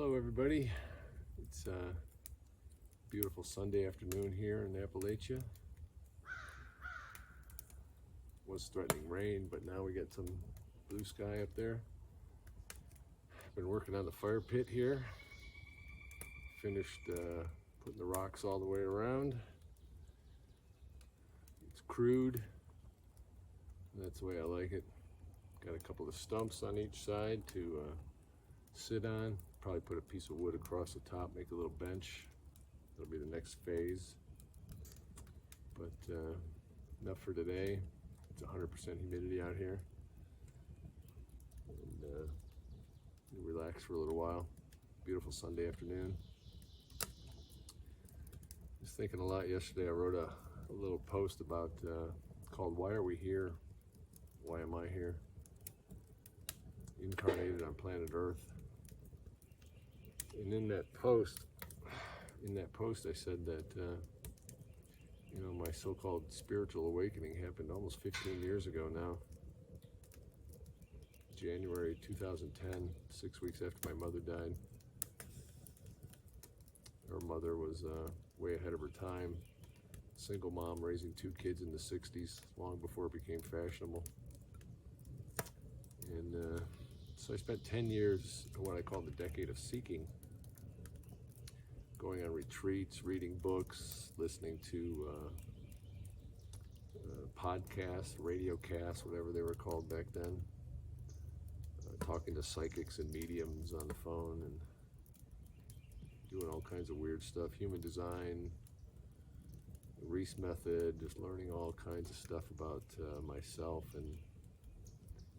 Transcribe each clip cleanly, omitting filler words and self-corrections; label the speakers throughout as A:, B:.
A: Hello everybody, it's a beautiful Sunday afternoon here in Appalachia. Was threatening rain, but now we got some blue sky up there. Been working on the fire pit here. Finished putting the rocks all the way around. It's crude, and that's the way I like it. Got a couple of stumps on each side to sit on. Probably put a piece of wood across the top, make a little bench. That'll be the next phase. But enough for today. It's 100% humidity out here. And relax for a little while. Beautiful Sunday afternoon. Was thinking a lot yesterday. I wrote a little post about called "Why Are We Here? Why Am I Here?" Incarnated on planet Earth. And in that post I said that my so-called spiritual awakening happened almost 15 years ago now. January 2010, 6 weeks after my mother died. Her mother was way ahead of her time. Single mom raising 2 kids in the 60s, long before it became fashionable. And so I spent 10 years in what I call the decade of seeking. Going on retreats, reading books, listening to podcasts, radio casts, whatever they were called back then. Talking to psychics and mediums on the phone and doing all kinds of weird stuff. Human design, the Reese method, just learning all kinds of stuff about myself and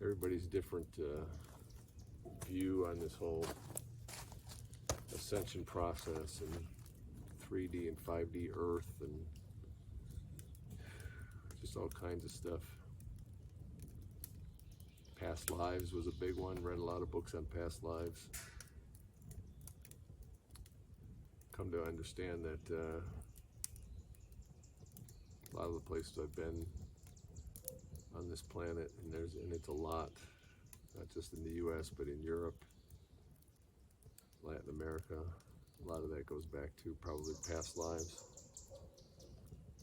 A: everybody's different view on this whole ascension process and 3D and 5D Earth and just all kinds of stuff. Past lives was a big one. Read a lot of books on past lives. Come to understand that a lot of the places I've been on this planet, and it's a lot, not just in the US, but in Europe, Latin America, a lot of that goes back to probably past lives.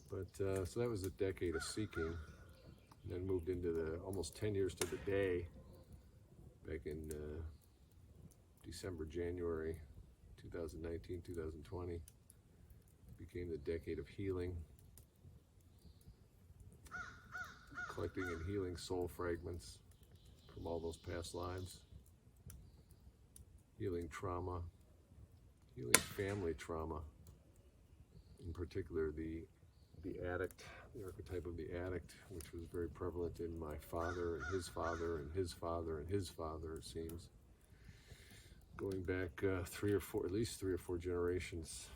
A: But so that was a decade of seeking, and then moved into the almost 10 years to the day, back in December, January 2019, 2020, became the decade of healing, collecting and healing soul fragments from all those past lives. Healing trauma, healing family trauma, in particular the addict, the archetype of the addict, which was very prevalent in my father and his father and his father and his father, it seems, going back at least three or four generations.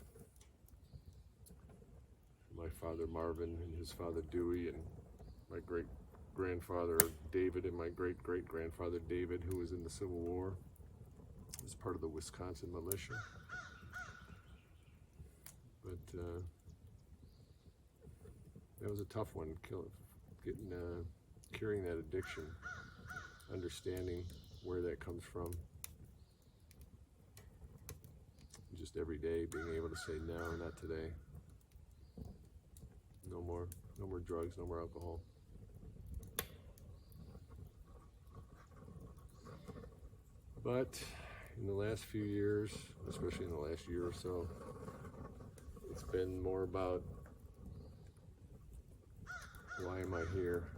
A: My father Marvin and his father Dewey, and my great-grandfather David and my great-great-grandfather David, who was in the Civil War. As part of the Wisconsin militia. But that was a tough one, curing that addiction, understanding where that comes from. Just every day being able to say, no, not today. No more drugs, no more alcohol. But in the last few years, especially in the last year or so, it's been more about why am I here?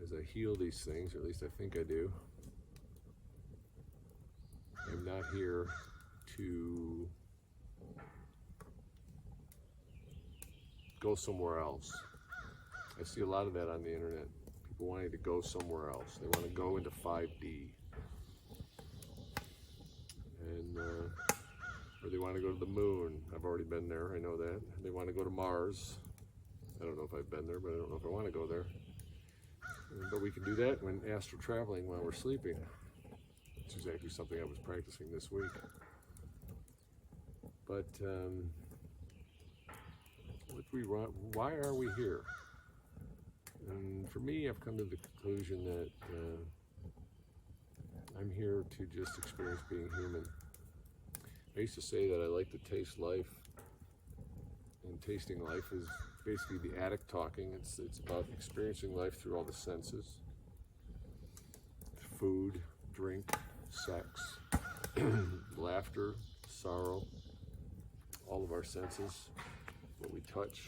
A: As I heal these things, or at least I think I do, I'm not here to go somewhere else. I see a lot of that on the internet. People wanting to go somewhere else. They want to go into 5D. And or they want to go to the moon. I've already been there, I know that. They want to go to Mars. I don't know if I've been there, but I don't know if I want to go there. But we can do that when astral traveling while we're sleeping. It's exactly something I was practicing this week. But why are we here? And for me, I've come to the conclusion that I'm here to just experience being human. I used to say that I like to taste life, and tasting life is basically the addict talking. It's about experiencing life through all the senses: food, drink, sex, laughter, sorrow, all of our senses, what we touch,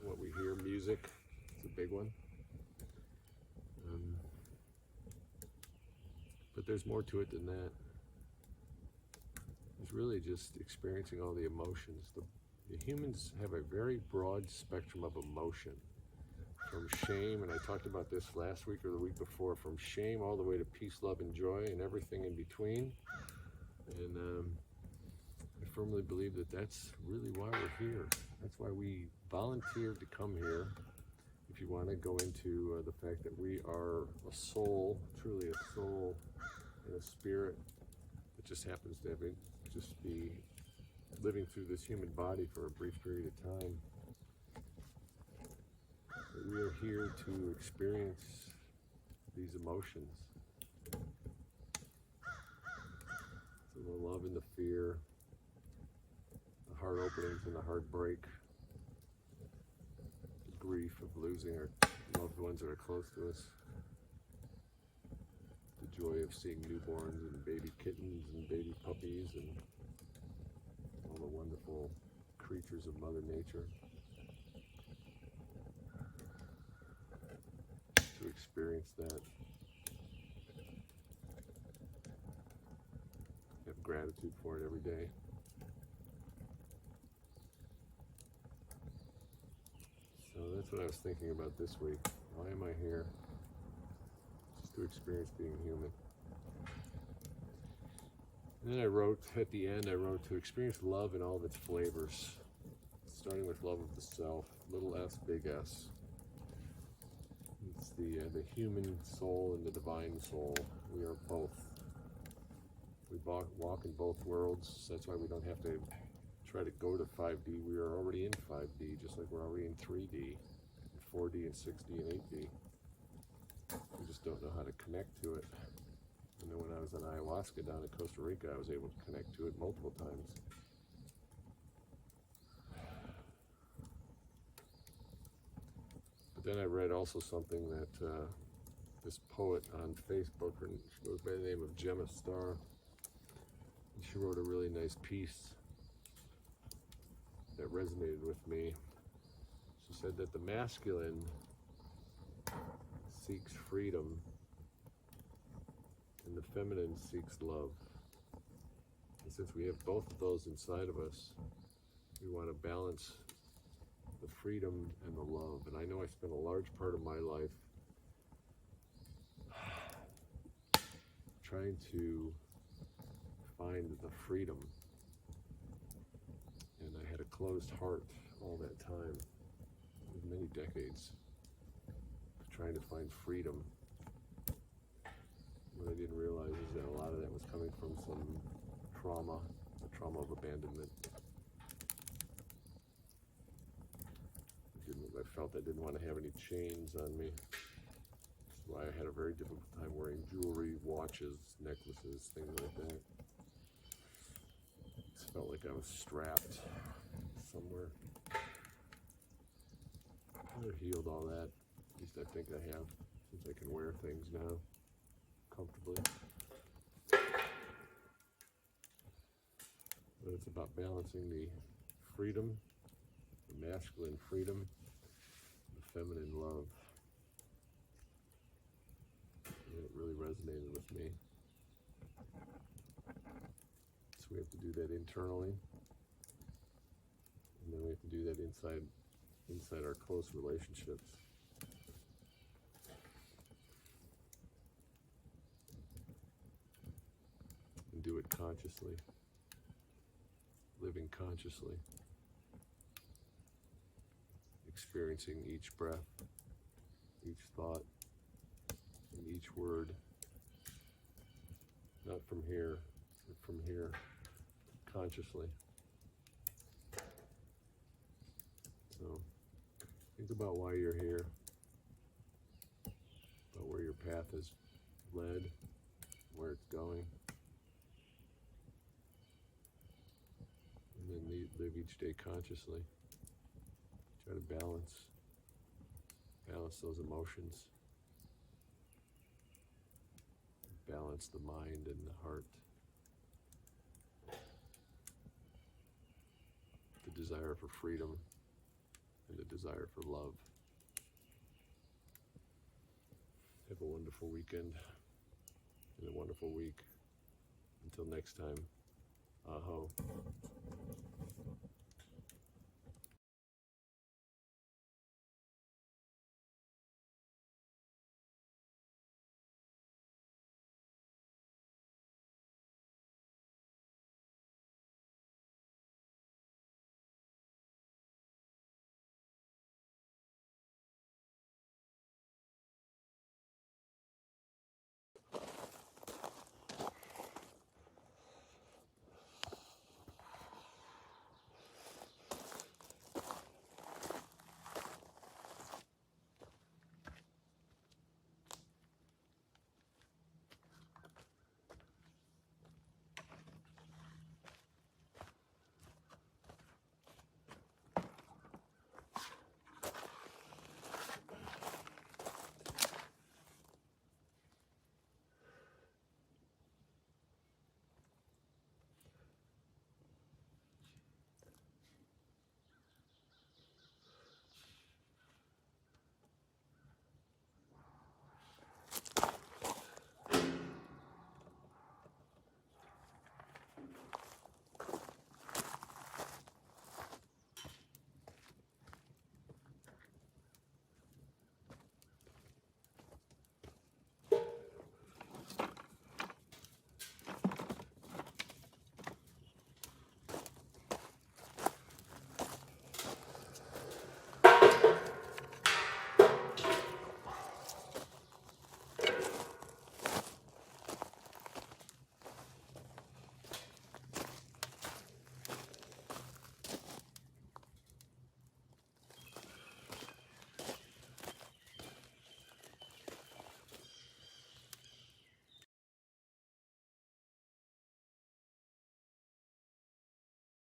A: what we hear. Music is a big one. But there's more to it than that. It's really just experiencing all the emotions. The humans have a very broad spectrum of emotion, from shame, and I talked about this last week or the week before, from shame all the way to peace, love, and joy, and everything in between. And I firmly believe that that's really why we're here. That's why we volunteered to come here. If you want to go into the fact that we are a soul, truly a soul, and a spirit that just happens to just be living through this human body for a brief period of time. But we are here to experience these emotions. So the love and the fear, the heart openings and the heartbreak, the grief of losing our loved ones that are close to us, the joy of seeing newborns and baby kittens and baby puppies and all the wonderful creatures of Mother Nature. To experience that, have gratitude for it every day. So that's what I was thinking about this week. Why am I here? Just to experience being human. And then I wrote, at the end, to experience love in all of its flavors, starting with love of the self, little s, big S. It's the human soul and the divine soul. We are both. We walk in both worlds. That's why we don't have to try to go to 5D. We are already in 5D, just like we're already in 3D, 4D, and 6D, and 8D. We just don't know how to connect to it. And then when I was on ayahuasca down in Costa Rica, I was able to connect to it multiple times. But then I read also something that this poet on Facebook, she goes by the name of Gemma Star, and she wrote a really nice piece that resonated with me. She said that the masculine seeks freedom and the feminine seeks love. And since we have both of those inside of us, we want to balance the freedom and the love. And I know I spent a large part of my life trying to find the freedom. And I had a closed heart all that time, many decades, trying to find freedom. What I didn't realize is that a lot of that was coming from some trauma, the trauma of abandonment. I felt I didn't want to have any chains on me. That's why I had a very difficult time wearing jewelry, watches, necklaces, things like that. It felt like I was strapped somewhere. I've healed all that. At least I think I have, since I can wear things now comfortably. But it's about balancing the freedom, the masculine freedom, the feminine love. And it really resonated with me. So we have to do that internally, and then we have to do that inside our close relationships. And do it consciously, living consciously, experiencing each breath, each thought, and each word, not from here, but from here, consciously. So think about why you're here, about where your path has led, where it's going. And then live each day consciously. Try to balance those emotions. Balance the mind and the heart. The desire for freedom and the desire for love. Have a wonderful weekend and a wonderful week. Until next time, aho.